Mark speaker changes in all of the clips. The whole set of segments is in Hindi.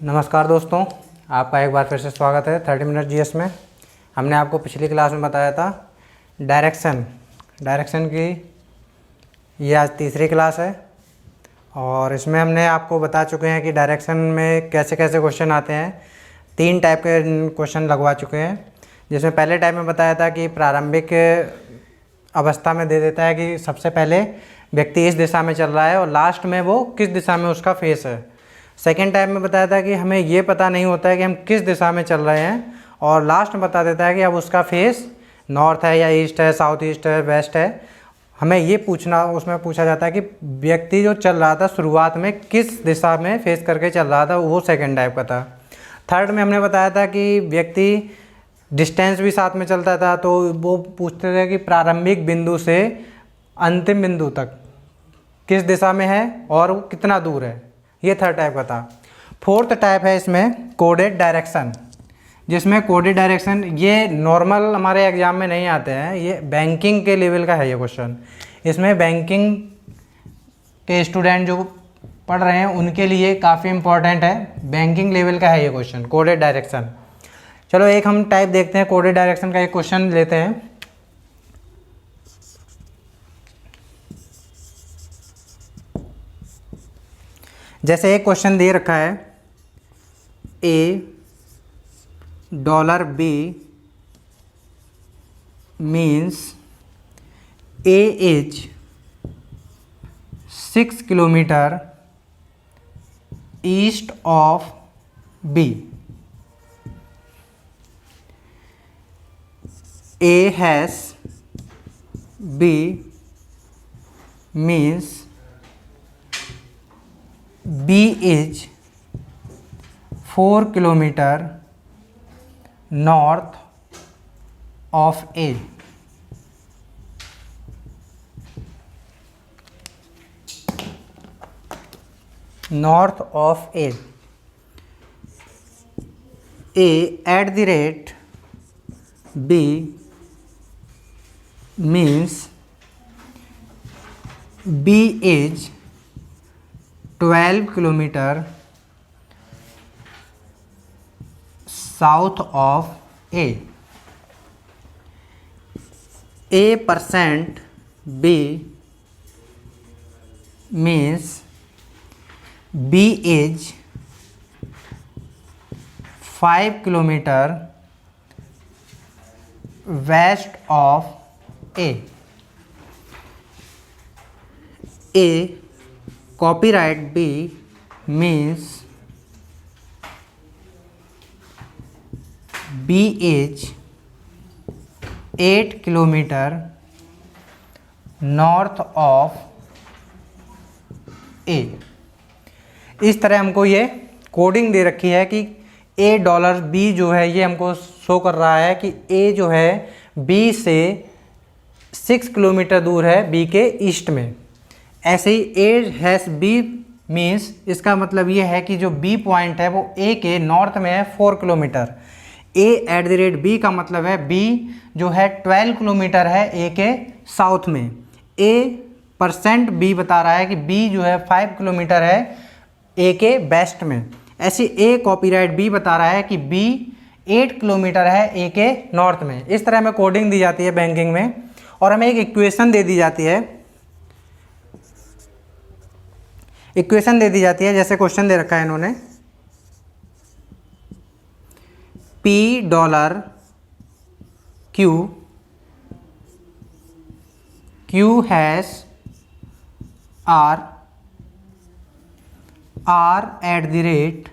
Speaker 1: नमस्कार दोस्तों, आपका एक बार फिर से स्वागत है 30 मिनट जीएस में। हमने आपको पिछली क्लास में बताया था डायरेक्शन की ये आज तीसरी क्लास है और इसमें हमने आपको बता चुके हैं कि डायरेक्शन में कैसे कैसे क्वेश्चन आते हैं। 3 टाइप के क्वेश्चन लगवा चुके हैं, जिसमें पहले टाइप में बताया था कि प्रारंभिक अवस्था में दे देता है कि सबसे पहले व्यक्ति इस दिशा में चल रहा है और लास्ट में वो किस दिशा में उसका फेस है। सेकेंड टाइप में बताया था कि हमें ये पता नहीं होता है कि हम किस दिशा में चल रहे हैं और लास्ट में बता देता है कि अब उसका फेस नॉर्थ है या ईस्ट है, साउथ ईस्ट है, वेस्ट है। हमें ये पूछना, उसमें पूछा जाता है कि व्यक्ति जो चल रहा था शुरुआत में किस दिशा में फेस करके चल रहा था, वो सेकेंड टाइप का था। थर्ड में हमने बताया था कि व्यक्ति डिस्टेंस भी साथ में चलता था, तो वो पूछते थे कि प्रारंभिक बिंदु से अंतिम बिंदु तक किस दिशा में है और वो कितना दूर है। ये थर्ड टाइप का था। फोर्थ टाइप है इसमें कोडेड डायरेक्शन, जिसमें कोडेड डायरेक्शन ये नॉर्मल हमारे एग्जाम में नहीं आते हैं, ये बैंकिंग के लेवल का है ये क्वेश्चन। इसमें बैंकिंग के स्टूडेंट जो पढ़ रहे हैं उनके लिए काफ़ी इंपॉर्टेंट है, बैंकिंग लेवल का है ये क्वेश्चन कोडेड डायरेक्शन। चलो एक हम टाइप देखते हैं, कोडेड डायरेक्शन का एक क्वेश्चन लेते हैं। जैसे एक क्वेश्चन दे रखा है $B means A is 6 kilometre east of B. A has B means B is 4 kilometre north of A. North of A. A at the rate B means B is 12 kilometre south of A. A% B means B is 5 kilometre west of A. A copyright B means B is 8 kilometre north of A. इस तरह हमको ये कोडिंग दे रखी है कि $B जो है ये हमको शो कर रहा है कि A जो है B से 6 किलोमीटर दूर है B के ईस्ट में। ऐसे ही A हैस B मीन्स इसका मतलब ये है कि जो B पॉइंट है वो A के नॉर्थ में है 4 kilometre. A eight the rate B का मतलब है B जो है 12 किलोमीटर है A के साउथ में। A% B बता रहा है कि B जो है 5 किलोमीटर है A के वेस्ट में। ऐसे A कॉपीराइट B बता रहा है कि B 8 किलोमीटर है A के नॉर्थ में। इस तरह हमें कोडिंग दी जाती है बैंकिंग में और हमें एक इक्वेशन दे दी जाती है। जैसे क्वेश्चन दे रखा है इन्होंने $Q hash R eight the rate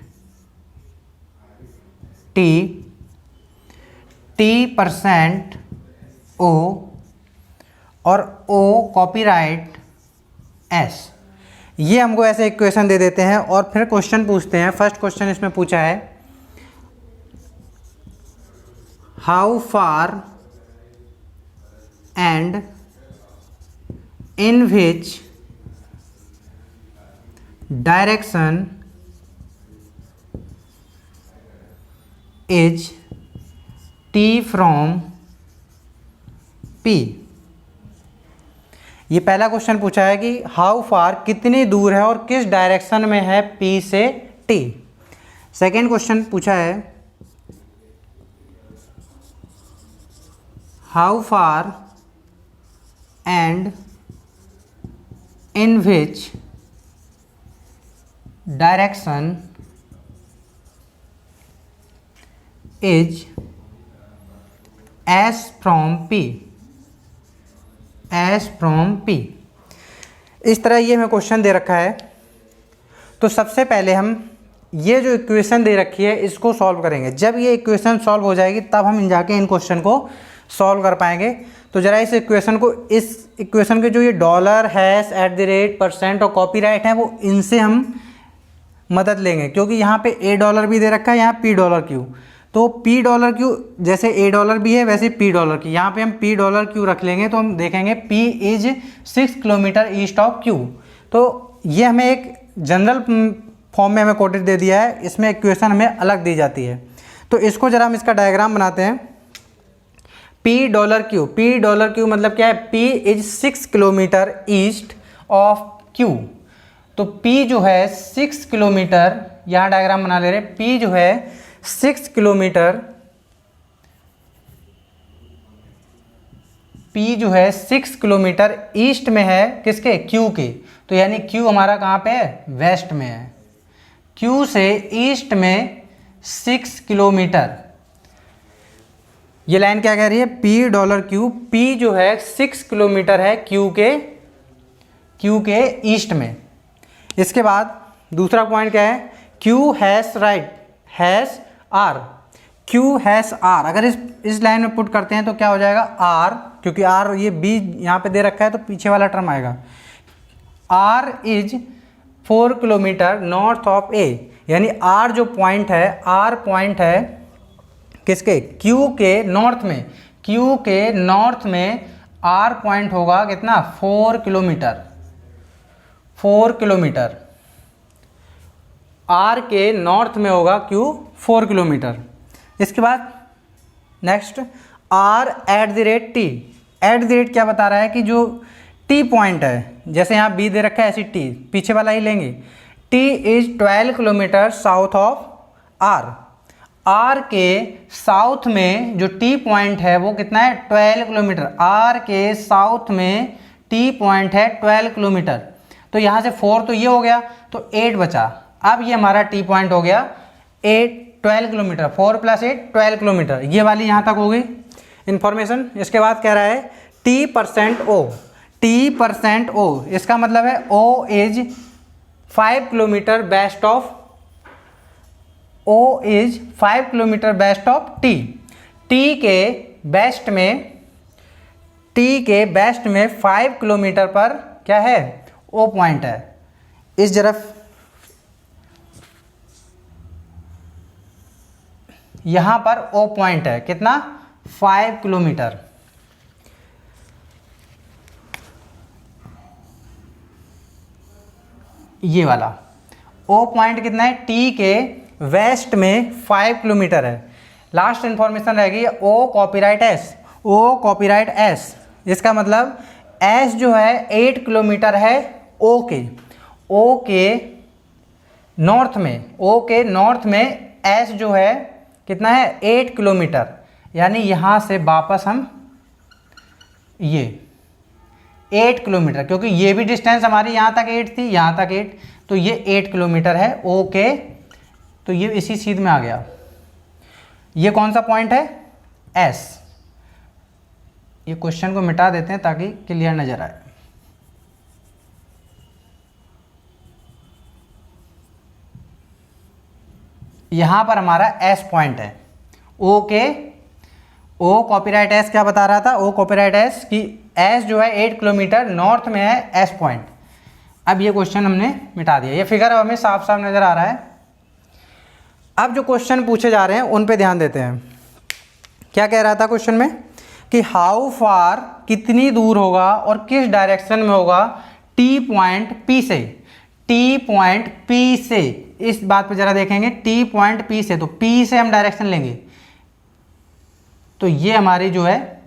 Speaker 1: T% O और O कॉपीराइट S। ये हमको ऐसे इक्वेशन दे देते हैं और फिर क्वेश्चन पूछते हैं। फर्स्ट क्वेश्चन इसमें पूछा है how far and in which direction is T from P। ये पहला क्वेश्चन पूछा है कि हाउ फार कितनी दूर है और किस डायरेक्शन में है P से T। सेकेंड क्वेश्चन पूछा है how far and in which direction is S from P, S from P. इस तरह ये हमें क्वेश्चन दे रखा है। तो सबसे पहले हम ये जो इक्वेशन दे रखी है इसको सॉल्व करेंगे। जब ये इक्वेशन सॉल्व हो जाएगी तब हम जाके इन क्वेश्चन को सॉल्व कर पाएंगे। तो ज़रा इस इक्वेशन को, इस इक्वेशन के जो ये dollar, hash, eight the rate, percent और कॉपीराइट है वो इनसे हम मदद लेंगे, क्योंकि यहाँ पे ए डॉलर भी दे रखा है, यहाँ पी डॉलर क्यू। तो पी डॉलर क्यू जैसे ए डॉलर भी है वैसे पी डॉलर की, यहाँ पे हम पी डॉलर क्यू रख लेंगे। तो हम देखेंगे P is 6 kilometre east of Q. तो ये हमें एक जनरल फॉर्म में हमें कोटेड दे दिया है, इसमें इक्वेशन हमें अलग दी जाती है। तो इसको जरा हम इसका डायग्राम बनाते हैं। P dollar Q, P dollar Q मतलब क्या है, P is 6 kilometre east of Q. तो पी जो है 6 किलोमीटर, यहाँ डायग्राम बना ले रहे, पी जो है 6 किलोमीटर, पी जो है 6 किलोमीटर ईस्ट में है, किसके, क्यू के। तो यानी क्यू हमारा कहाँ पे है, वेस्ट में है। क्यू से ईस्ट में 6 किलोमीटर। ये लाइन क्या कह रही है, पी डॉलर क्यू, पी जो है 6 किलोमीटर है क्यू के ईस्ट में। इसके बाद दूसरा पॉइंट क्या है, Q hash right, hash R, Q hash R. अगर इस लाइन में पुट करते हैं तो क्या हो जाएगा, आर, क्योंकि आर ये बी यहाँ पे दे रखा है तो पीछे वाला टर्म आएगा। R is 4 kilometre north of A, यानी आर जो पॉइंट है, आर पॉइंट है किसके, क्यू के नॉर्थ में। क्यू के नॉर्थ में आर पॉइंट होगा कितना, 4 किलोमीटर, 4 किलोमीटर। आर के नॉर्थ में होगा क्यू 4 किलोमीटर। इसके बाद next, R at the rate T. At the rate क्या बता रहा है कि जो टी पॉइंट है, जैसे यहाँ बी दे रखा है ऐसी टी, पीछे वाला ही लेंगे। T is 12 kilometre south of R. R के साउथ में जो टी पॉइंट है वो कितना है, 12 किलोमीटर। आर के साउथ में टी पॉइंट है 12 किलोमीटर। तो यहाँ से 4 तो ये हो गया, तो 8 बचा। अब ये हमारा टी पॉइंट हो गया 12 किलोमीटर, 4 + 8 12 किलोमीटर। ये वाली यहाँ तक हो गई इन्फॉर्मेशन। इसके बाद कह रहा है T%O, T%O, इसका मतलब है O is 5 kilometre west of, O is 5 kilometre west of T। T के वेस्ट में 5 किलोमीटर पर क्या है, O पॉइंट है। इस तरफ यहाँ पर O पॉइंट है, कितना, 5 किलोमीटर। ये वाला O पॉइंट कितना है, T के वेस्ट में 5 किलोमीटर है। लास्ट इंफॉर्मेशन रहेगी O copyright S, O copyright S। इसका मतलब S जो है 8 किलोमीटर है O के नॉर्थ में, O के नॉर्थ में S जो है कितना है, 8 किलोमीटर। यानी यहाँ से वापस हम ये 8 किलोमीटर, क्योंकि ये भी डिस्टेंस हमारी यहाँ तक 8 थी, यहाँ तक 8, तो ये 8 किलोमीटर है ओके। तो ये इसी सीध में आ गया। ये कौन सा पॉइंट है, एस। ये क्वेश्चन को मिटा देते हैं ताकि क्लियर नजर आए। यहाँ पर हमारा एस पॉइंट है, ओके। ओ कॉपीराइट एस क्या बता रहा था, ओ कॉपीराइट एस कि एस जो है 8 किलोमीटर नॉर्थ में है एस पॉइंट। अब ये क्वेश्चन हमने मिटा दिया, ये फिगर अब हमें साफ साफ नजर आ रहा है। अब जो क्वेश्चन पूछे जा रहे हैं उन पे ध्यान देते हैं। क्या कह रहा था क्वेश्चन में कि हाउ फार, कितनी दूर होगा और किस डायरेक्शन में होगा टी पॉइंट पी से, टी पॉइंट पी से। इस बात पे जरा देखेंगे, टी पॉइंट पी से, तो पी से हम डायरेक्शन लेंगे तो ये हमारी जो है,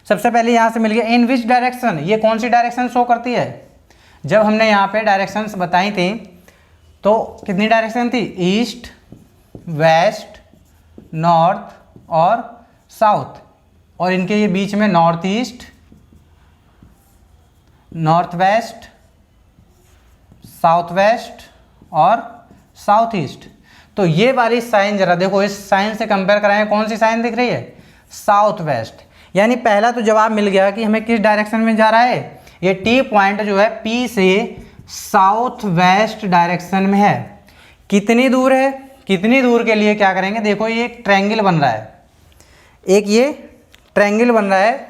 Speaker 1: सबसे पहले यहां से मिल गया इन विच डायरेक्शन। ये कौन सी डायरेक्शन शो करती है, जब हमने यहाँ पे डायरेक्शंस बताई थी तो कितनी डायरेक्शन थी, ईस्ट वेस्ट, नॉर्थ और साउथ, और इनके ये बीच में north east, north west, south waste और साउथ ईस्ट। तो ये वाली साइन जरा देखो, इस साइन से कंपेयर कराएं, कौन सी साइन दिख रही है? South west. यानी पहला तो जवाब मिल गया कि हमें किस डायरेक्शन में जा रहा है। ये टी पॉइंट जो है पी से साउथ वेस्ट डायरेक्शन में है। कितनी दूर है? कितनी दूर के लिए क्या करेंगे, देखो ये एक ट्रायंगल बन रहा है, एक ये ट्रायंगल बन रहा है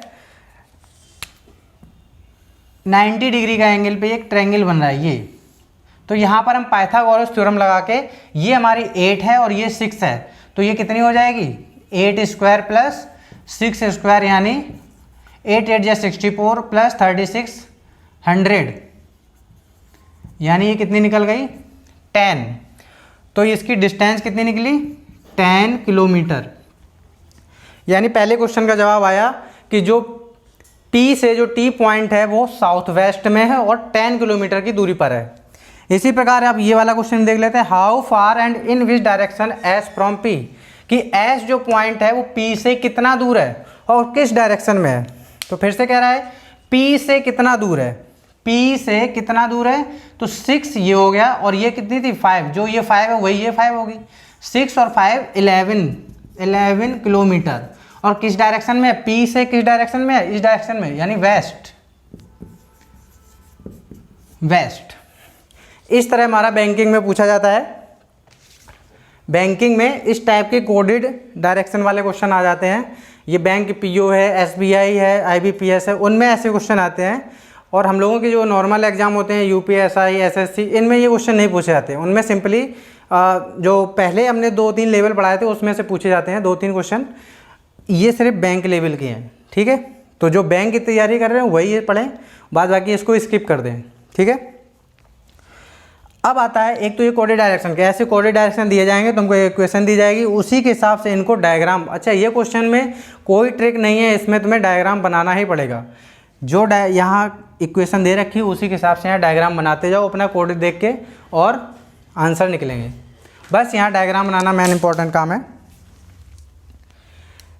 Speaker 1: 90 डिग्री का एंगल पे एक ट्रायंगल बन रहा है ये। तो यहाँ पर हम पाइथागोरस थ्योरम लगा के, ये हमारी 8 है और ये 6 है, तो ये कितनी हो जाएगी? 8 स्क्वायर प्लस 6 स्क्वायर, यानी 8 8 या 64 प्लस 36 100, यानी ये कितनी निकल गई? 10। तो इसकी डिस्टेंस कितनी निकली? 10 किलोमीटर। यानी पहले क्वेश्चन का जवाब आया कि जो P से जो T पॉइंट है वो साउथ वेस्ट में है और 10 किलोमीटर की दूरी पर है। इसी प्रकार आप ये वाला क्वेश्चन देख लेते हैं, how far and in which direction S from P, कि एस जो पॉइंट है वो P से कितना दूर है और किस डायरेक्शन में है। तो फिर से कह रहा है P से कितना दूर है, P से कितना दूर है, तो 6 ये हो गया और ये कितनी थी? 5, जो ये 5 है वही ये 5 होगी। 6 और 5 11 किलोमीटर। और किस डायरेक्शन में है? P से किस डायरेक्शन में है? इस डायरेक्शन में, यानी वेस्ट। वेस्ट। इस तरह हमारा बैंकिंग में पूछा जाता है। बैंकिंग में इस टाइप के कोडेड डायरेक्शन वाले क्वेश्चन आ जाते हैं। ये बैंक पीओ है, एसबीआई है, आईबीपीएस है, उनमें ऐसे क्वेश्चन आते हैं। और हम लोगों के जो नॉर्मल एग्जाम होते हैं यूपीएसआई, एसएससी, इनमें ये क्वेश्चन नहीं पूछे जाते। उनमें सिंपली जो पहले हमने 2-3 लेवल पढ़ाए थे उसमें से पूछे जाते हैं 2-3 क्वेश्चन। ये सिर्फ बैंक लेवल के हैं, ठीक है। तो जो बैंक की तैयारी कर रहे हैं वही ये पढ़ें, बाद बाकी इसको स्किप कर दें, ठीक है। अब आता है एक तो ये कोडेड डायरेक्शन के, ऐसे कोडेड डायरेक्शन दिए जाएंगे, तुमको एक इक्वेशन दी जाएगी, उसी के हिसाब से इनको डायग्राम। अच्छा, ये क्वेश्चन में कोई ट्रिक नहीं है, इसमें तुम्हें डायग्राम बनाना ही पड़ेगा। जो यहाँ इक्वेशन दे रखी है उसी के हिसाब से यहाँ डायग्राम बनाते जाओ अपना कोड देख के, और आंसर निकलेंगे। बस यहाँ डायग्राम बनाना मेन इंपॉर्टेंट काम है।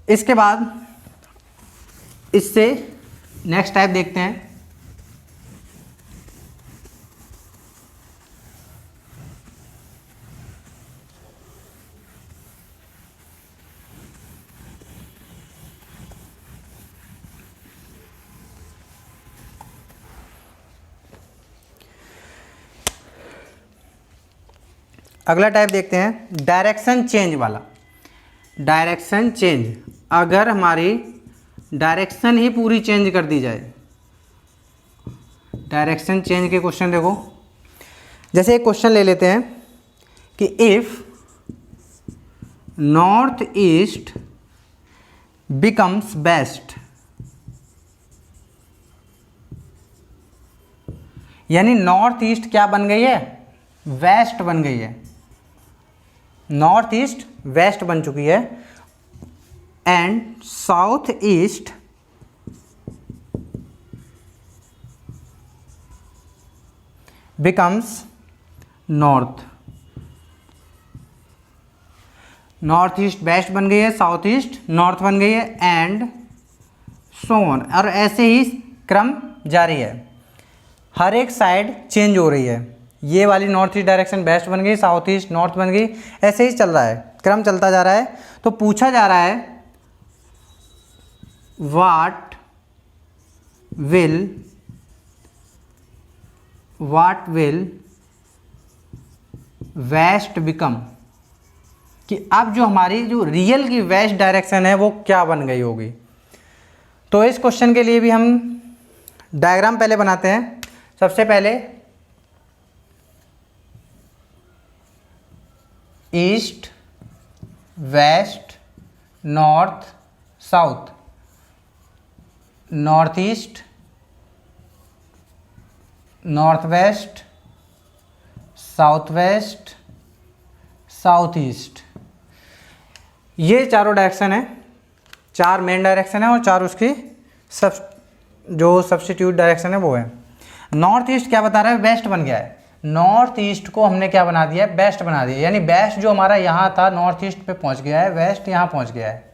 Speaker 1: इसके बाद इससे नेक्स्ट टाइप देखते हैं। अगला टाइप देखते हैं डायरेक्शन चेंज वाला। डायरेक्शन चेंज, अगर हमारी डायरेक्शन ही पूरी चेंज कर दी जाए। डायरेक्शन चेंज के क्वेश्चन देखो, जैसे एक क्वेश्चन ले लेते हैं कि if north east becomes west, यानी नॉर्थ ईस्ट क्या बन गई है? वेस्ट बन गई है। नॉर्थ ईस्ट वेस्ट बन चुकी है। And south east becomes north. North east west बन गई है, साउथ ईस्ट नॉर्थ बन गई है, एंड सो ऑन। और ऐसे ही क्रम जारी है, हर एक साइड चेंज हो रही है। ये वाली नॉर्थ ईस्ट डायरेक्शन वेस्ट बन गई, साउथ ईस्ट नॉर्थ बन गई, ऐसे ही चल रहा है, क्रम चलता जा रहा है। तो पूछा जा रहा है व्हाट विल वेस्ट बिकम, कि अब जो हमारी जो रियल की वेस्ट डायरेक्शन है वो क्या बन गई होगी। तो इस क्वेश्चन के लिए भी हम डायग्राम पहले बनाते हैं। सबसे पहले east, west, north, south, north east, north west, south west, south east, ये चारों डायरेक्शन है। 4 मेन डायरेक्शन है और 4 उसकी जो सब्स्टिट्यूट डायरेक्शन है वो है। नॉर्थ ईस्ट क्या बता रहा है? वेस्ट बन गया है। नॉर्थ ईस्ट को हमने क्या बना दिया है, वेस्ट बना दिया, यानी वेस्ट जो हमारा यहाँ था नॉर्थ ईस्ट पे पहुँच गया है, वेस्ट यहाँ पहुँच गया है।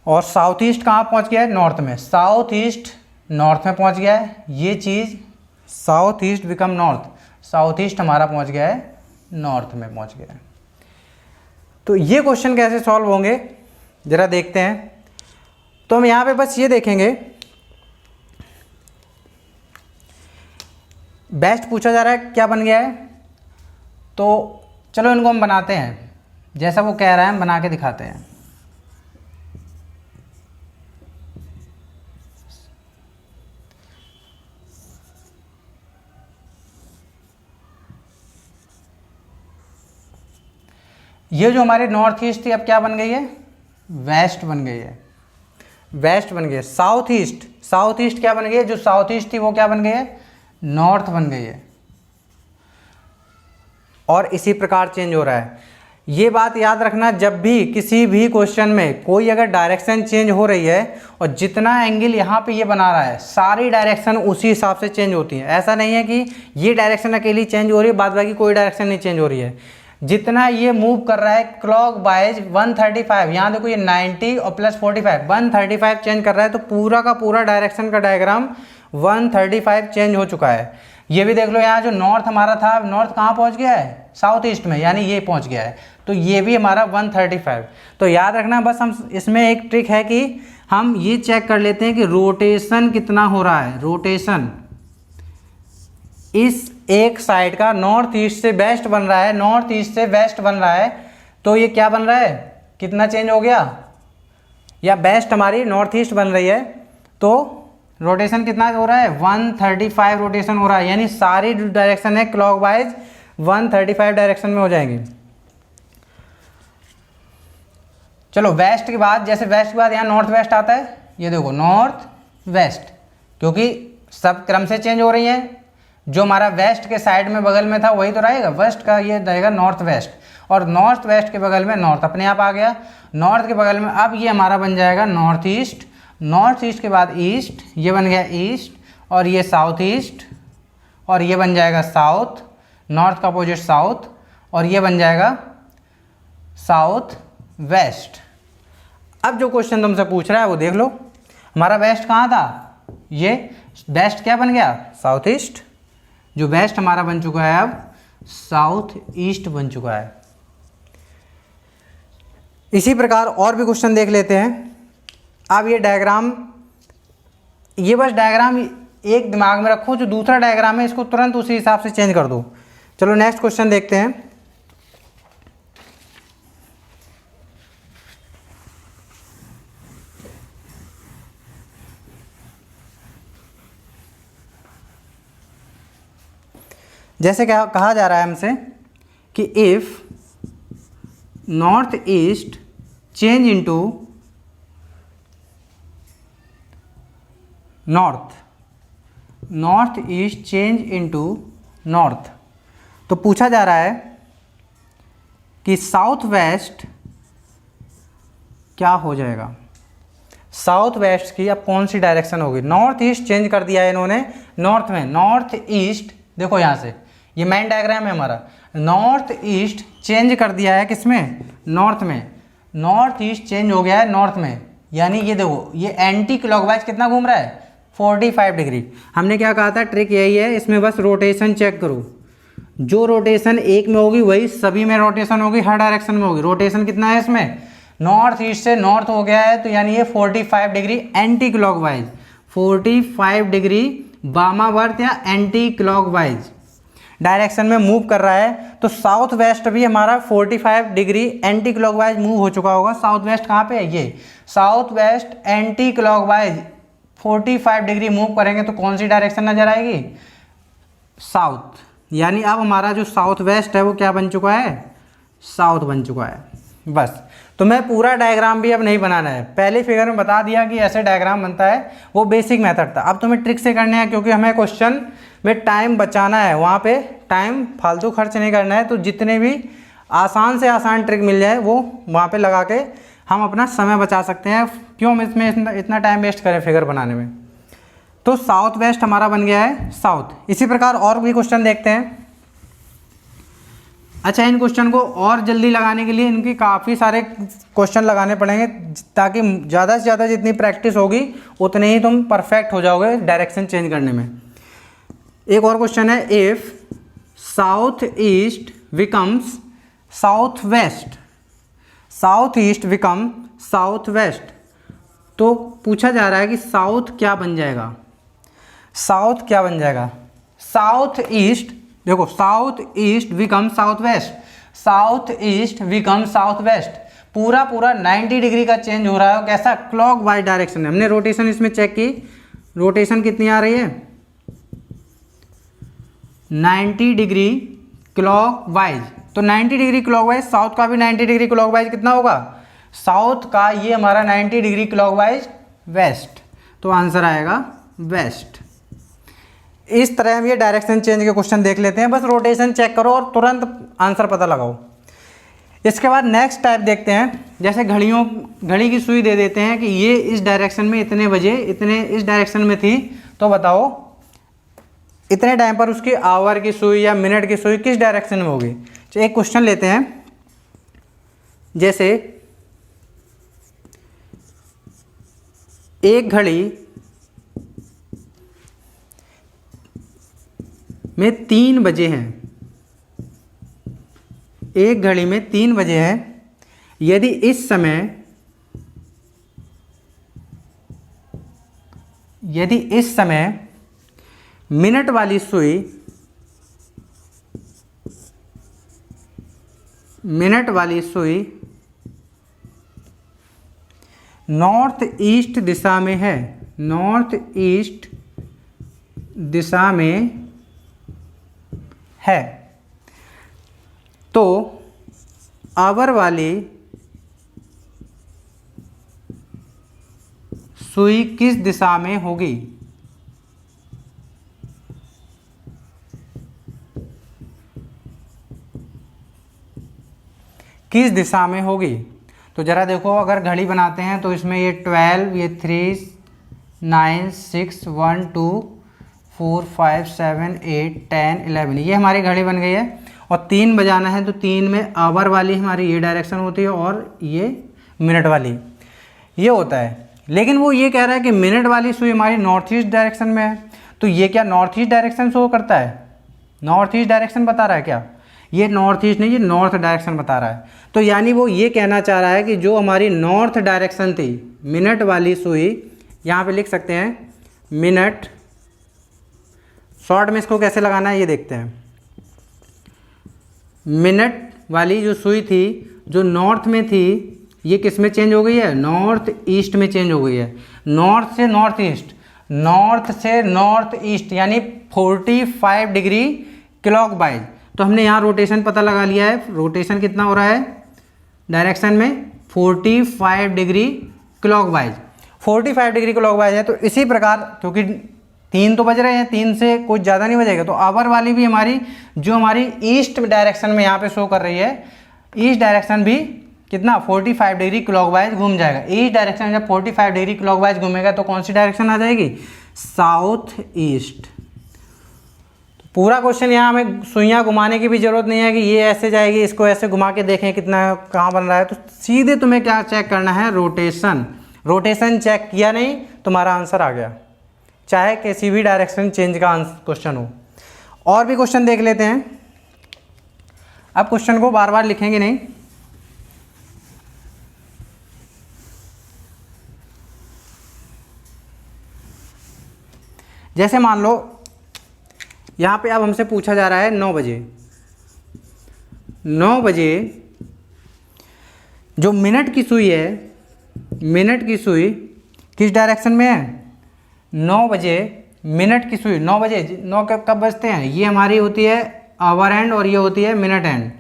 Speaker 1: और साउथ ईस्ट कहाँ पहुँच गया है, नॉर्थ में, साउथ ईस्ट नॉर्थ में पहुँच गया है। ये चीज़ south east become north, south east हमारा पहुँच गया है नॉर्थ में पहुँच गया है। तो ये क्वेश्चन कैसे सॉल्व होंगे ज़रा देखते हैं। तो हम यहाँ पे बस ये देखेंगे, बेस्ट पूछा जा रहा है, क्या बन गया है, तो चलो इनको हम बनाते हैं, जैसा वो कह रहा है हम बना के दिखाते हैं। ये जो हमारे नॉर्थ ईस्ट थी अब क्या बन गई है, वेस्ट बन गई है, वेस्ट बन गई है। साउथ ईस्ट, साउथ ईस्ट क्या बन गई है, जो साउथ ईस्ट थी वो क्या बन गई है, नॉर्थ बन गई है। और इसी प्रकार चेंज हो रहा है। ये बात याद रखना, जब भी किसी भी क्वेश्चन में कोई अगर डायरेक्शन चेंज हो रही है और जितना एंगल यहाँ पे ये बना रहा है, सारी डायरेक्शन उसी हिसाब से चेंज होती है। ऐसा नहीं है कि ये डायरेक्शन अकेली चेंज हो रही है, बाद बाकी कोई डायरेक्शन नहीं चेंज हो रही है। जितना ये मूव कर रहा है क्लॉक वाइज 135, यहाँ देखो ये 90 और प्लस 45, 135 चेंज कर रहा है, तो पूरा का पूरा डायरेक्शन का डायग्राम 135 चेंज हो चुका है। ये भी देख लो, यहाँ जो नॉर्थ हमारा था, नॉर्थ कहाँ पहुँच गया है, साउथ ईस्ट में, यानी ये पहुँच गया है, तो ये भी हमारा 135। तो याद रखना बस, हम इसमें एक ट्रिक है कि हम ये चेक कर लेते हैं कि रोटेशन कितना हो रहा है, रोटेशन इस एक साइड का नॉर्थ ईस्ट से वेस्ट बन रहा है, नॉर्थ ईस्ट से वेस्ट बन रहा है, तो ये क्या बन रहा है, कितना चेंज हो गया, या वेस्ट हमारी नॉर्थ ईस्ट बन रही है, तो रोटेशन कितना हो रहा है, 135 रोटेशन हो रहा है, यानी सारी डायरेक्शन है क्लॉकवाइज 135 डायरेक्शन में हो जाएंगी। चलो वेस्ट के बाद, जैसे वेस्ट के बाद यहाँ नॉर्थ वेस्ट आता है, ये देखो नॉर्थ वेस्ट, क्योंकि सब क्रम से चेंज हो रही हैं। जो हमारा वेस्ट के साइड में बगल में था वही तो रहेगा, वेस्ट का ये रहेगा नॉर्थ वेस्ट, और नॉर्थ वेस्ट के बगल में नॉर्थ अपने आप आ गया, नॉर्थ के बगल में अब ये हमारा बन जाएगा नॉर्थ ईस्ट, नॉर्थ ईस्ट के बाद ईस्ट, ये बन गया ईस्ट, और ये साउथ ईस्ट, और ये बन जाएगा साउथ, नॉर्थ का अपोजिट साउथ, और ये बन जाएगा साउथ वेस्ट। अब जो क्वेश्चन तुमसे पूछ रहा है वो देख लो, हमारा वेस्ट कहाँ था, ये वेस्ट क्या बन गया, साउथ ईस्ट, जो वेस्ट हमारा बन चुका है अब साउथ ईस्ट बन चुका है। इसी प्रकार और भी क्वेश्चन देख लेते हैं। अब ये डायग्राम, ये बस डायग्राम एक दिमाग में रखो, जो दूसरा डायग्राम है इसको तुरंत उसी हिसाब से चेंज कर दो। चलो नेक्स्ट क्वेश्चन देखते हैं। जैसे क्या कहा जा रहा है हमसे कि if north east change into north, north east change into north, तो पूछा जा रहा है कि साउथ वेस्ट क्या हो जाएगा, साउथ वेस्ट की अब कौन सी डायरेक्शन होगी। नॉर्थ ईस्ट चेंज कर दिया है इन्होंने नॉर्थ में, नॉर्थ ईस्ट देखो यहाँ से, ये मेन डायग्राम है हमारा, नॉर्थ ईस्ट चेंज कर दिया है किसमें, नॉर्थ में, नॉर्थ ईस्ट चेंज हो गया है नॉर्थ में, यानी ये देखो ये एंटी क्लॉकवाइज कितना घूम रहा है, 45 डिग्री। हमने क्या कहा था, ट्रिक यही है, इसमें बस रोटेशन चेक करो, जो रोटेशन एक में होगी वही सभी में रोटेशन होगी, हर डायरेक्शन में होगी। रोटेशन कितना है इसमें, नॉर्थ ईस्ट से नॉर्थ हो गया है, तो यानी ये 45 डिग्री एंटी क्लॉकवाइज, 45 डिग्री वामावर्त या एंटी क्लॉकवाइज डायरेक्शन में मूव कर रहा है। तो साउथ वेस्ट भी हमारा 45 डिग्री एंटी क्लॉकवाइज मूव हो चुका होगा। साउथ वेस्ट कहाँ पे है, ये south west anti clockwise 45 degree move करेंगे तो कौन सी डायरेक्शन नजर आएगी, साउथ, यानी अब हमारा जो साउथ वेस्ट है वो क्या बन चुका है, साउथ बन चुका है। बस, तो मैं पूरा डायग्राम भी अब नहीं बनाना है, पहले फिगर में बता दिया कि ऐसे डायग्राम बनता है, वो बेसिक मेथड था। अब तुम्हें ट्रिक से करने हैं, क्योंकि हमें क्वेश्चन में टाइम बचाना है, वहाँ पे टाइम फालतू खर्च नहीं करना है। तो जितने भी आसान से आसान ट्रिक मिल जाए वो वहाँ पे लगा के हम अपना समय बचा सकते हैं। क्यों हम इसमें इतना टाइम वेस्ट करें फिगर बनाने में। तो साउथ वेस्ट हमारा बन गया है साउथ। इसी प्रकार और भी क्वेश्चन देखते हैं। अच्छा, इन क्वेश्चन को और जल्दी लगाने के लिए इनकी काफ़ी सारे क्वेश्चन लगाने पड़ेंगे, ताकि ज़्यादा से ज़्यादा जितनी प्रैक्टिस होगी उतने ही तुम परफेक्ट हो जाओगे डायरेक्शन चेंज करने में। एक और क्वेश्चन है, if south east becomes south west, south east become south west, तो पूछा जा रहा है कि साउथ क्या बन जाएगा, साउथ क्या बन जाएगा। साउथ ईस्ट, देखो south east become south west, south east become south west, पूरा 90 डिग्री का चेंज हो रहा है। कैसा, क्लॉक वाइज डायरेक्शन है। हमने रोटेशन इसमें चेक की, रोटेशन कितनी आ रही है, 90 डिग्री क्लॉक वाइज। तो 90 डिग्री क्लॉक वाइज, साउथ का भी 90 डिग्री क्लॉक वाइज कितना होगा, साउथ का ये हमारा 90 डिग्री क्लॉक वाइज वेस्ट, तो आंसर आएगा वेस्ट। इस तरह हम ये डायरेक्शन चेंज के क्वेश्चन देख लेते हैं। बस रोटेशन चेक करो और तुरंत आंसर पता लगाओ। इसके बाद नेक्स्ट टाइप देखते हैं। जैसे घड़ी की सुई दे देते हैं कि ये इस डायरेक्शन में इतने बजे, इतने इस डायरेक्शन में थी, तो बताओ इतने टाइम पर उसकी आवर की सुई या मिनट की सुई किस डायरेक्शन में होगी। तो एक क्वेश्चन लेते हैं, जैसे एक घड़ी में 3 बजे हैं, एक घड़ी में 3 बजे हैं, यदि इस समय मिनट वाली सुई नॉर्थ ईस्ट दिशा में है, नॉर्थ ईस्ट दिशा में है, तो आवर वाली सुई किस दिशा में होगी। किस दिशा में होगी। तो ज़रा देखो, अगर घड़ी बनाते हैं तो इसमें ये 12, ये 3, 9, 6, 1, 2, 4, 5, 7, 8, 10, 11, ये हमारी घड़ी बन गई है। और 3 बजाना है तो 3 में आवर वाली हमारी ये डायरेक्शन होती है और ये मिनट वाली ये होता है। लेकिन वो ये कह रहा है कि मिनट वाली सुई हमारी नॉर्थ ईस्ट डायरेक्शन में है, तो ये क्या नॉर्थ ईस्ट डायरेक्शन शो करता है, नॉर्थ ईस्ट डायरेक्शन बता रहा है क्या, ये नॉर्थ ईस्ट नहीं, ये नॉर्थ डायरेक्शन बता रहा है। तो यानी वो ये कहना चाह रहा है कि जो हमारी नॉर्थ डायरेक्शन थी, मिनट वाली सुई, यहाँ पे लिख सकते हैं मिनट, शॉर्ट में इसको कैसे लगाना है ये देखते हैं। मिनट वाली जो सुई थी जो नॉर्थ में थी, ये किस में चेंज हो गई है, नॉर्थ ईस्ट में चेंज हो गई है। नॉर्थ से नॉर्थ ईस्ट, नॉर्थ से नॉर्थ ईस्ट, यानी 45 डिग्री क्लॉक वाइज। तो हमने यहाँ रोटेशन पता लगा लिया है, रोटेशन कितना हो रहा है डायरेक्शन में, 45 degree clock wise, 45 degree clock wise है। तो इसी प्रकार, क्योंकि 3 तो बज रहे हैं, 3 से कुछ ज़्यादा नहीं बजेगा, तो आवर वाली भी हमारी जो हमारी ईस्ट डायरेक्शन में यहाँ पे शो कर रही है, ईस्ट डायरेक्शन भी कितना 45 डिग्री क्लॉकवाइज घूम जाएगा। ईस्ट डायरेक्शन जब 45 डिग्री क्लॉकवाइज घूमेगा तो कौन सी डायरेक्शन आ जाएगी, साउथ ईस्ट। पूरा क्वेश्चन यहाँ हमें सुइयाँ घुमाने की भी जरूरत नहीं है कि ये ऐसे जाएगी, इसको ऐसे घुमा के देखें कितना कहाँ बन रहा है। तो सीधे तुम्हें क्या चेक करना है, रोटेशन। रोटेशन चेक किया नहीं, तुम्हारा आंसर आ गया, चाहे किसी भी डायरेक्शन चेंज का क्वेश्चन हो। और भी क्वेश्चन देख लेते हैं। अब क्वेश्चन को बार बार लिखेंगे नहीं, जैसे मान लो यहाँ पे अब हमसे पूछा जा रहा है 9 बजे, 9 बजे जो मिनट की सुई है, मिनट की सुई किस डायरेक्शन में है, 9 बजे मिनट की सुई, 9 बजे 9 कब बजते हैं, ये हमारी होती है आवर एंड और ये होती है मिनट एंड।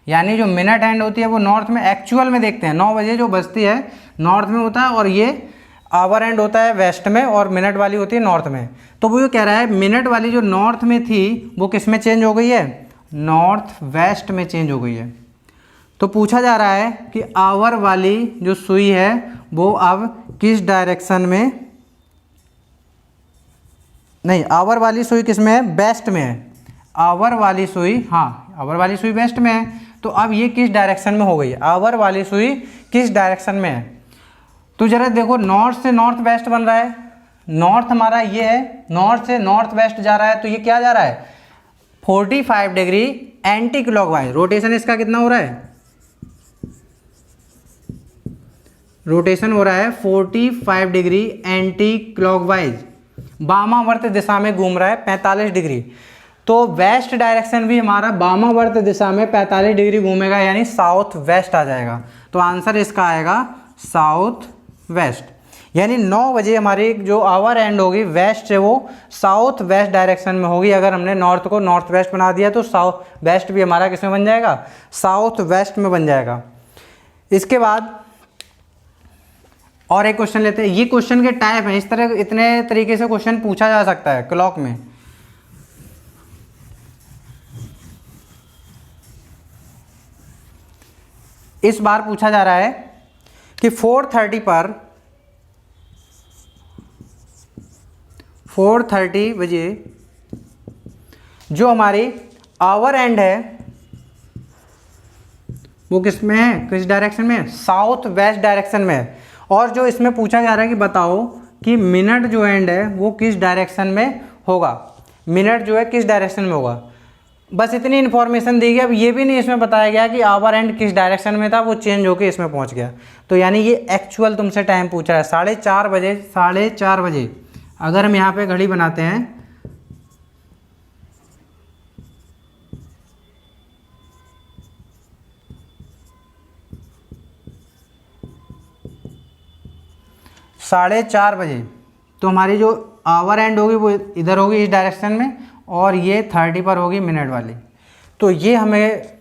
Speaker 1: यानी जो मिनट एंड होती है वो नॉर्थ में, एक्चुअल में देखते हैं 9 बजे जो बजती है नॉर्थ में होता है, और ये आवर एंड होता है वेस्ट में, और मिनट वाली होती है नॉर्थ में। तो वो ये कह रहा है मिनट वाली जो नॉर्थ में थी वो किस में चेंज हो गई है, नॉर्थ वेस्ट में चेंज हो गई है। तो पूछा जा रहा है कि आवर वाली जो सुई है वो अब किस डायरेक्शन में नहीं, आवर वाली सुई किस में है, वेस्ट में है। आवर वाली सुई, हाँ आवर वाली सुई वेस्ट में है। तो अब ये किस डायरेक्शन में हो गई, आवर वाली सुई किस डायरेक्शन में है। तो जरा देखो, नॉर्थ से नॉर्थ वेस्ट बन रहा है, नॉर्थ हमारा ये है, नॉर्थ से नॉर्थ वेस्ट जा रहा है, तो ये क्या जा रहा है 45 डिग्री एंटी क्लॉकवाइज। रोटेशन इसका कितना हो रहा है, रोटेशन हो रहा है 45 डिग्री एंटी क्लॉकवाइज, वामावर्त दिशा में घूम रहा है 45 डिग्री। तो वेस्ट डायरेक्शन भी हमारा वामावर्त दिशा में 45 डिग्री घूमेगा, यानी साउथ वेस्ट आ जाएगा। तो आंसर इसका आएगा साउथ वेस्ट। यानी 9 बजे हमारी जो आवर एंड होगी वेस्ट से वो साउथ वेस्ट डायरेक्शन में होगी। अगर हमने नॉर्थ को नॉर्थ वेस्ट बना दिया तो साउथ वेस्ट भी हमारा किस में बन जाएगा, साउथ वेस्ट में बन जाएगा। इसके बाद और एक क्वेश्चन लेते हैं। ये क्वेश्चन के टाइप हैं, इस तरह इतने तरीके से क्वेश्चन पूछा जा सकता है क्लॉक में। इस बार पूछा जा रहा है कि 4:30 बजे जो हमारी आवर एंड है वो किस में है, किस डायरेक्शन में है, साउथ वेस्ट डायरेक्शन में है। और जो इसमें पूछा जा रहा है कि बताओ कि मिनट जो एंड है वो किस डायरेक्शन में होगा, मिनट जो है किस डायरेक्शन में होगा। बस इतनी इन्फॉर्मेशन दी गई। अब ये भी नहीं इसमें बताया गया कि आवर एंड किस डायरेक्शन में था, वो चेंज होकर इसमें पहुंच गया। तो यानी ये एक्चुअल तुमसे टाइम पूछ रहा है 4:30 बजे। 4:30 बजे अगर हम यहाँ पे घड़ी बनाते हैं, साढ़े 4 बजे, तो हमारी जो आवर एंड होगी वो इधर होगी इस डायरेक्शन में, और ये 30 पर होगी मिनट वाली। तो ये हमें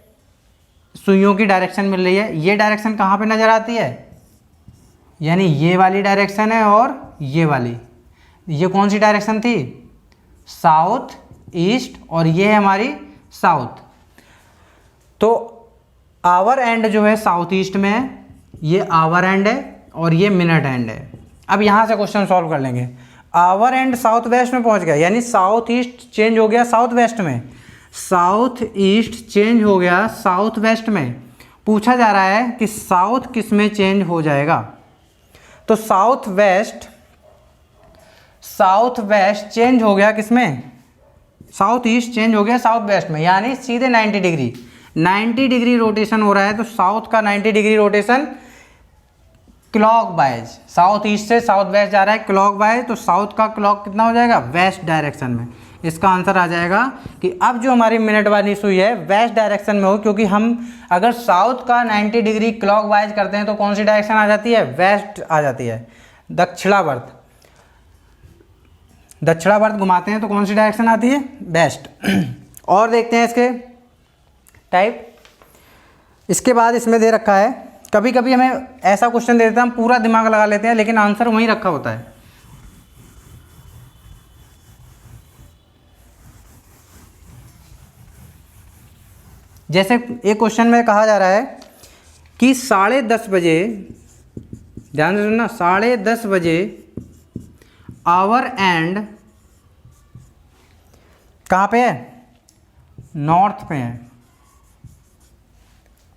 Speaker 1: सुइयों की डायरेक्शन मिल रही है। ये डायरेक्शन कहाँ पे नज़र आती है, यानी ये वाली डायरेक्शन है और ये वाली, ये कौन सी डायरेक्शन थी, साउथ ईस्ट, और ये है हमारी साउथ। तो आवर एंड जो है साउथ ईस्ट में है, ये आवर एंड है और ये मिनट एंड है। अब यहाँ से क्वेश्चन सॉल्व कर लेंगे। आवर एंड साउथ वेस्ट में पहुँच गया, यानी साउथ ईस्ट चेंज हो गया साउथ वेस्ट में, साउथ ईस्ट चेंज हो गया साउथ वेस्ट में। पूछा जा रहा है कि साउथ किस में चेंज हो जाएगा। तो साउथ वेस्ट चेंज हो गया किस में, साउथ ईस्ट चेंज हो गया साउथ वेस्ट में, यानी सीधे 90 डिग्री रोटेशन हो रहा है। तो साउथ का 90 degree rotation clock wise, south east से साउथ वेस्ट जा रहा है क्लॉक वाइज। तो साउथ का क्लॉक कितना हो जाएगा, वेस्ट डायरेक्शन में। इसका आंसर आ जाएगा कि अब जो हमारी मिनट वाली सुई है वेस्ट डायरेक्शन में हो, क्योंकि हम अगर साउथ का 90 डिग्री क्लॉक वाइज करते हैं तो कौन सी डायरेक्शन आ जाती है, वेस्ट आ जाती है। दक्षिणावर्त घुमाते हैं तो कौन सी डायरेक्शन आती है, वेस्ट। और देखते हैं इसके टाइप। इसके बाद इसमें दे रखा है, कभी कभी हमें ऐसा क्वेश्चन दे देता है हम पूरा दिमाग लगा लेते हैं लेकिन आंसर वहीं रखा होता है। जैसे एक क्वेश्चन में कहा जा रहा है कि 10:30 बजे, ध्यान से सुनना, 10:30 बजे आवर एंड कहाँ पे है, नॉर्थ में है,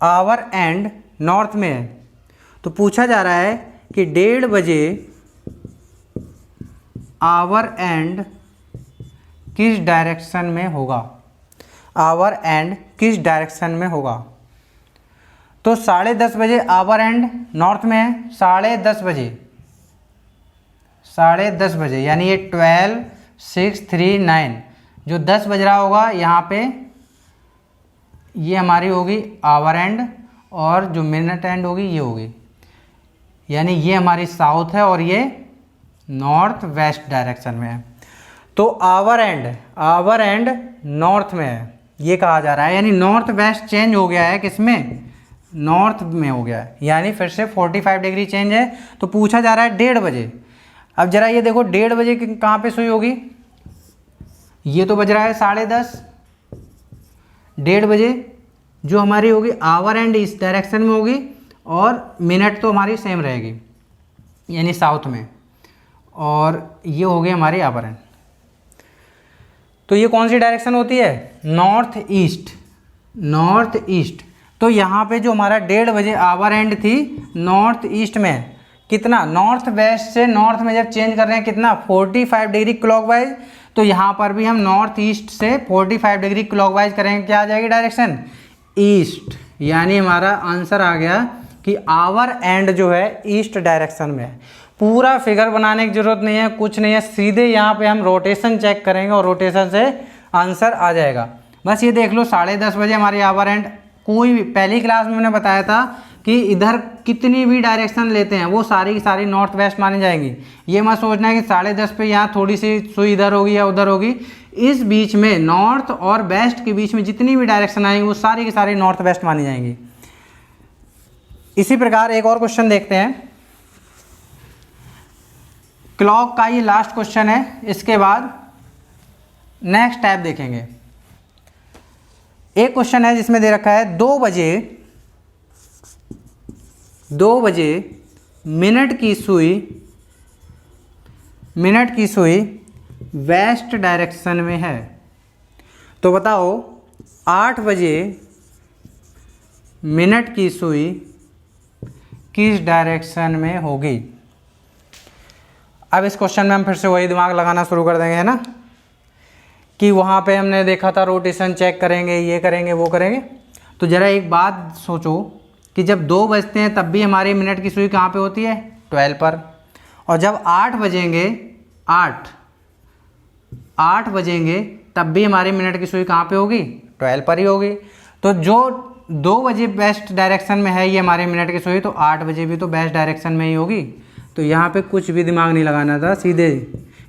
Speaker 1: आवर एंड नॉर्थ में है। तो पूछा जा रहा है कि 1:30 बजे आवर एंड किस डायरेक्शन में होगा, आवर एंड किस डायरेक्शन में होगा। तो 10:30 बजे आवर एंड नॉर्थ में है, 10:30 बजे यानी ये 12, 6, 3, 9 जो 10 बज रहा होगा यहाँ पे, ये हमारी होगी आवर एंड, और जो मिनट एंड होगी ये होगी, यानी ये हमारी साउथ है और ये नॉर्थ वेस्ट डायरेक्शन में है। तो आवर एंड नॉर्थ में है, ये कहा जा रहा है। यानी नॉर्थ वेस्ट चेंज हो गया है, किसमें, नॉर्थ में हो गया है, यानी फिर से 45 डिग्री चेंज है। तो पूछा जा रहा है 1:30 बजे। अब जरा ये देखो 1:30 बजे कहाँ पे सुई होगी, ये तो बज रहा है 10:30, 1:30 बजे जो हमारी होगी आवर एंड इस डायरेक्शन में होगी, और मिनट तो हमारी सेम रहेगी यानी साउथ में, और ये हो गई हमारी आवर एंड। तो ये कौन सी डायरेक्शन होती है? North east, north east. तो यहाँ पे जो हमारा 1:30 बजे आवर एंड थी नॉर्थ ईस्ट में, कितना? नॉर्थ वेस्ट से नॉर्थ में जब चेंज कर रहे हैं कितना? 45 डिग्री क्लॉकवाइज। तो यहाँ पर भी हम नॉर्थ ईस्ट से 45 डिग्री क्लॉकवाइज करेंगे, क्या आ जाएगी डायरेक्शन? ईस्ट। यानी हमारा आंसर आ गया कि आवर एंड जो है ईस्ट डायरेक्शन में है। पूरा फिगर बनाने की जरूरत नहीं है, कुछ नहीं है, सीधे यहाँ पे हम रोटेशन चेक करेंगे और रोटेशन से आंसर आ जाएगा। बस ये देख लो 10:30 बजे हमारी आवर एंड, कोई भी पहली क्लास में मैंने बताया था कि इधर कितनी भी डायरेक्शन लेते हैं वो सारी की सारी नॉर्थ वेस्ट मानी जाएंगी। ये मत सोचना है कि 10:30 पे यहाँ थोड़ी सी सुई इधर होगी या उधर होगी। इस बीच में नॉर्थ और वेस्ट के बीच में जितनी भी डायरेक्शन आएंगी वो सारी की सारी नॉर्थ वेस्ट मानी जाएंगी। इसी प्रकार एक और क्वेश्चन देखते हैं। क्लॉक का ये लास्ट क्वेश्चन है, इसके बाद नेक्स्ट टाइप देखेंगे। एक क्वेश्चन है जिसमें दे रखा है 2 बजे मिनट की सुई वेस्ट डायरेक्शन में है। तो बताओ 8 बजे मिनट की सुई किस डायरेक्शन में होगी? अब इस क्वेश्चन में हम फिर से वही दिमाग लगाना शुरू कर देंगे, है ना, कि वहाँ पे हमने देखा था रोटेशन चेक करेंगे, ये करेंगे, वो करेंगे। तो ज़रा एक बात सोचो कि जब 2 बजते हैं तब भी हमारी मिनट की सुई कहाँ पे होती है? 12 पर। और जब 8 बजेंगे, 8 बजेंगे तब भी हमारी मिनट की सुई कहाँ पे होगी? 12 पर ही होगी। तो जो 2 बजे बेस्ट डायरेक्शन में है ये हमारी मिनट की सुई, तो 8 बजे भी तो बेस्ट डायरेक्शन में ही होगी। तो यहाँ पे कुछ भी दिमाग नहीं लगाना था, सीधे,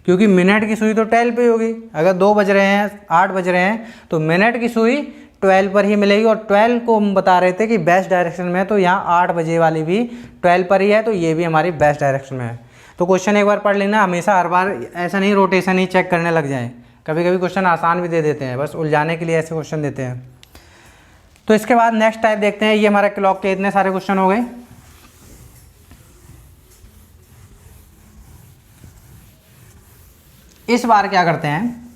Speaker 1: क्योंकि मिनट की सुई तो 12 पे ही होगी। अगर 2 बज रहे हैं, 8 बज रहे हैं, तो मिनट की सुई 12 पर ही मिलेगी। और 12 को हम बता रहे थे कि बेस्ट डायरेक्शन में है, तो यहाँ 8 बजे वाली भी 12 पर ही है, तो ये भी हमारी बेस्ट डायरेक्शन में है। तो क्वेश्चन एक बार पढ़ लेना, हमेशा हर बार ऐसा नहीं रोटेशन ही चेक करने लग जाएं। कभी कभी क्वेश्चन आसान भी दे देते हैं, बस उलझाने के लिए ऐसे क्वेश्चन देते हैं। तो इसके बाद नेक्स्ट टाइप देखते हैं। ये हमारे क्लॉक के इतने सारे क्वेश्चन हो गए। इस बार क्या करते हैं,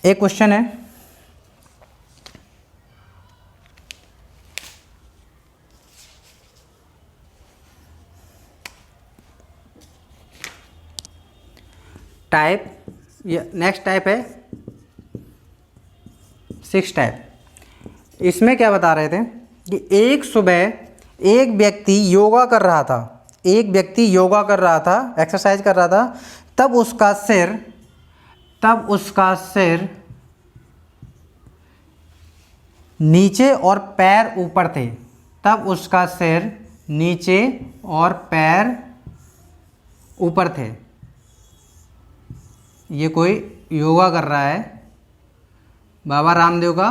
Speaker 1: एक क्वेश्चन है, टाइप, ये नेक्स्ट टाइप है 6 टाइप। इसमें क्या बता रहे थे कि एक सुबह एक व्यक्ति योगा कर रहा था, एक्सरसाइज कर रहा था, तब उसका सिर नीचे और पैर ऊपर थे। तब उसका सिर नीचे और पैर ऊपर थे। ये कोई योगा कर रहा है, बाबा रामदेव का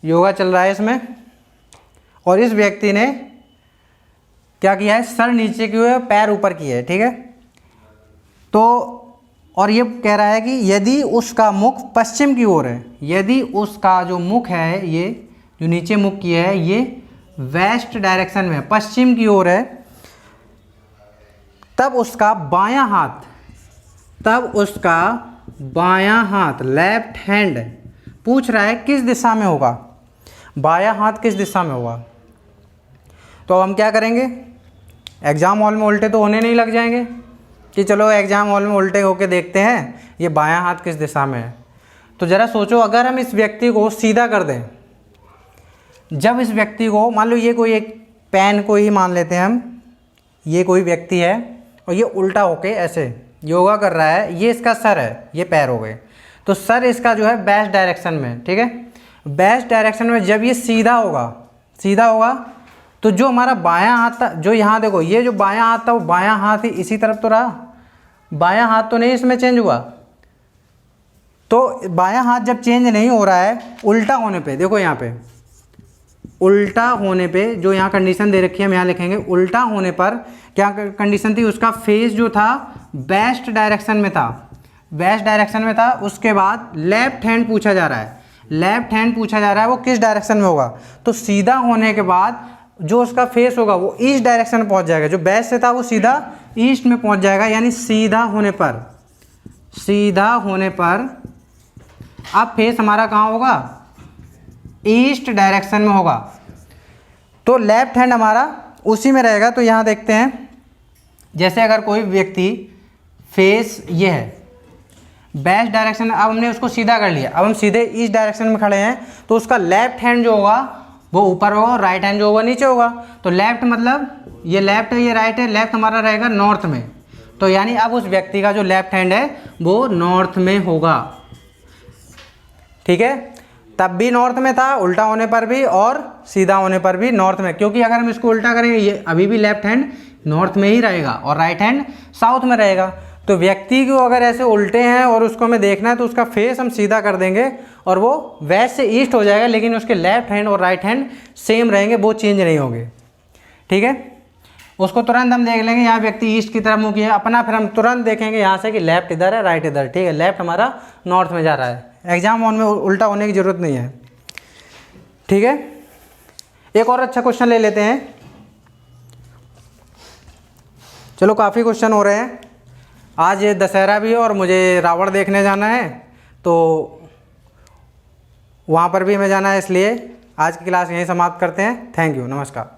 Speaker 1: योगा चल रहा है इसमें, और इस व्यक्ति ने क्या किया है? सर नीचे किए हुए, पैर ऊपर किए है, ठीक है। तो और ये कह रहा है कि यदि उसका मुख पश्चिम की ओर है, यदि उसका जो मुख है, ये जो नीचे मुख किया है, ये वेस्ट डायरेक्शन में है, पश्चिम की ओर है, तब उसका बायां हाथ लेफ्ट हैंड पूछ रहा है किस दिशा में होगा? बायां हाथ किस दिशा में होगा? तो हम क्या करेंगे, एग्ज़ाम हॉल में उल्टे तो होने नहीं लग जाएंगे कि चलो एग्ज़ाम हॉल में उल्टे होके देखते हैं ये बायां हाथ किस दिशा में है। तो ज़रा सोचो, अगर हम इस व्यक्ति को सीधा कर दें, जब इस व्यक्ति को, मान लो ये कोई एक पेन को ही मान लेते हैं हम, ये कोई व्यक्ति है और ये उल्टा होके ऐसे योगा कर रहा है, ये इसका सर है, ये पैर हो गए, तो सर इसका जो है वेस्ट डायरेक्शन में, ठीक है। वेस्ट डायरेक्शन में जब ये सीधा होगा तो जो हमारा बायां हाथ था, जो यहाँ देखो, ये जो बायां हाथ था वो बायां हाथ ही इसी तरफ तो रहा, बायां हाथ तो नहीं इसमें चेंज हुआ। तो बायां हाथ जब चेंज नहीं हो रहा है, उल्टा होने पे, देखो यहाँ पे उल्टा होने पे जो यहाँ कंडीशन दे रखी है हम यहाँ लिखेंगे, उल्टा होने पर क्या कंडीशन थी? उसका फेस जो था वेस्ट डायरेक्शन में था, उसके बाद लेफ्ट हैंड पूछा जा रहा है, वो किस डायरेक्शन में होगा? तो सीधा होने के बाद जो उसका फेस होगा वो ईस्ट डायरेक्शन में पहुंच जाएगा, जो वेस्ट से था वो सीधा ईस्ट में पहुंच जाएगा, यानी सीधा होने पर अब फेस हमारा कहाँ होगा, ईस्ट डायरेक्शन में होगा, तो लेफ्ट हैंड हमारा उसी में रहेगा। तो यहाँ देखते हैं, जैसे अगर कोई व्यक्ति फेस ये है वेस्ट डायरेक्शन, अब हमने उसको सीधा कर लिया, अब हम सीधे ईस्ट डायरेक्शन में खड़े हैं, तो उसका लेफ्ट हैंड जो होगा वो ऊपर होगा और राइट हैंड जो होगा नीचे होगा। तो लेफ्ट मतलब ये लेफ्ट है, ये राइट है, लेफ्ट हमारा रहेगा नॉर्थ में, तो यानी अब उस व्यक्ति का जो लेफ्ट हैंड है वो नॉर्थ में होगा। ठीक है, तब भी नॉर्थ में था, उल्टा होने पर भी और सीधा होने पर भी नॉर्थ में, क्योंकि अगर हम इसको उल्टा करेंगे ये अभी भी लेफ्ट हैंड नॉर्थ में ही रहेगा और राइट हैंड साउथ में रहेगा। तो व्यक्ति को अगर ऐसे उल्टे हैं और उसको हमें देखना है तो उसका फेस हम सीधा कर देंगे और वो वेस्ट से ईस्ट हो जाएगा, लेकिन उसके लेफ्ट हैंड और राइट हैंड सेम रहेंगे, वो चेंज नहीं होंगे। ठीक है, उसको तुरंत हम देख लेंगे, यहाँ व्यक्ति ईस्ट की तरफ मुँह किया अपना, फिर हम तुरंत देखेंगे यहाँ से कि लेफ्ट इधर है राइट इधर। ठीक है, लेफ्ट हमारा नॉर्थ में जा रहा है, एग्जाम वन में उल्टा होने की ज़रूरत नहीं है। ठीक है, एक और अच्छा क्वेश्चन ले लेते हैं। चलो काफ़ी क्वेश्चन हो रहे हैं, आज ये दशहरा भी है और मुझे रावण देखने जाना है, तो वहाँ पर भी हमें जाना है, इसलिए आज की क्लास यहीं समाप्त करते हैं। थैंक यू, नमस्कार।